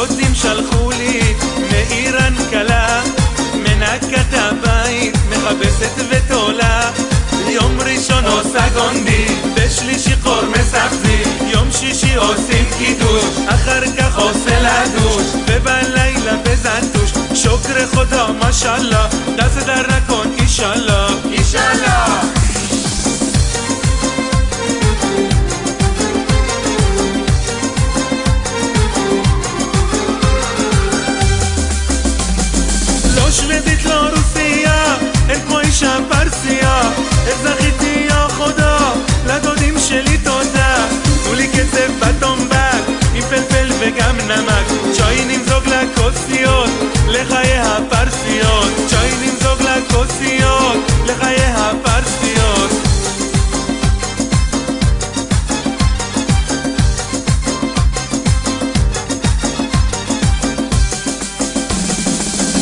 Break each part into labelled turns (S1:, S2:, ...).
S1: הדודים שלחו לי מאיראן קלה, מנקת הבית, מכבסת ותולה. יום ראשון עושה גונדי, בשלישי חור מספסי, יום שישי עושים קידוש, אחר כך עושה לדוש, ובלילה בזנטוש, שוקר חודה משאללה, דס דרקון אישאללה, אישאללה. לא שוודית, לא רוסיה, אין כמו אישה פרסיה. איך זכיתי יא חודה, לדודים שלי תודה. תנו לי כסף בטומבק, עם פלפל וגם נמק, צ'וי נמזוג לכוסיות, לחיי הפרסיות, צ'וי נמזוג לכוסיות, לחיי הפרסיות.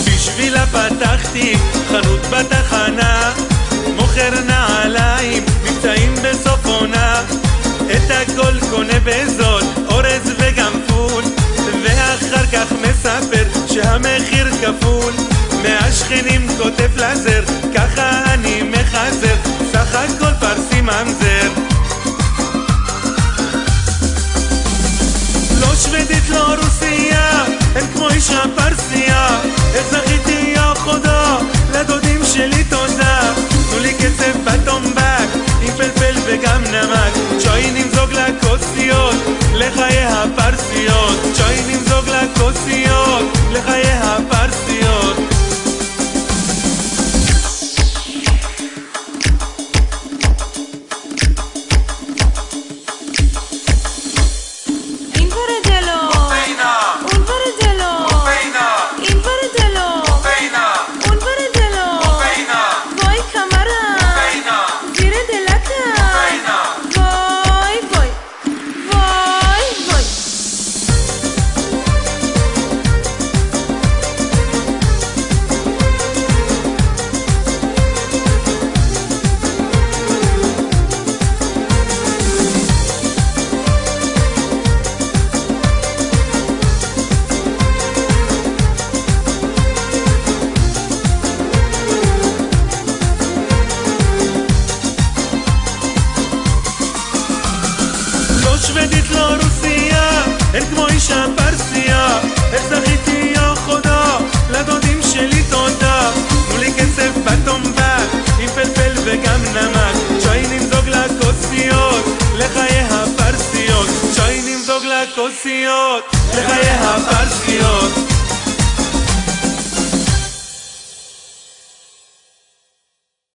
S1: בשבילה פתחתי חנות בתחנה, מוכר נעליים, מבצעים בסוף עונה. את הכל קונה בזול, אורז וגם פול, ואחר כך מספר שהמחיר כפול. מהשכנים כותב לזר, ככה אני מחזר, סך הכל פרסי ממזר. לא שוודית, לא רוסיה, אין כמו אישה פרסיה. איך זכיתי יא חודה, לדודים שלי תודה. תנו לי כסף בטומבק, עם פלפל וגם נמק, צ'וי נמזוג לכוסיות, לחיי הפרסיות, צ'וי נמזוג לכוסיות, לחיי הפרסיות. שוודית, לא רוסיה, אין כמו אישה פרסיה. איך זכיתי יא חודה, לדודים שלי תודה. תנו לי כסף בטומבק, עם פלפל וגם נמק, צ'וי נמזוג לכוסיות, לחיי הפרסיות, צ'וי נמזוג לכוסיות, לחיי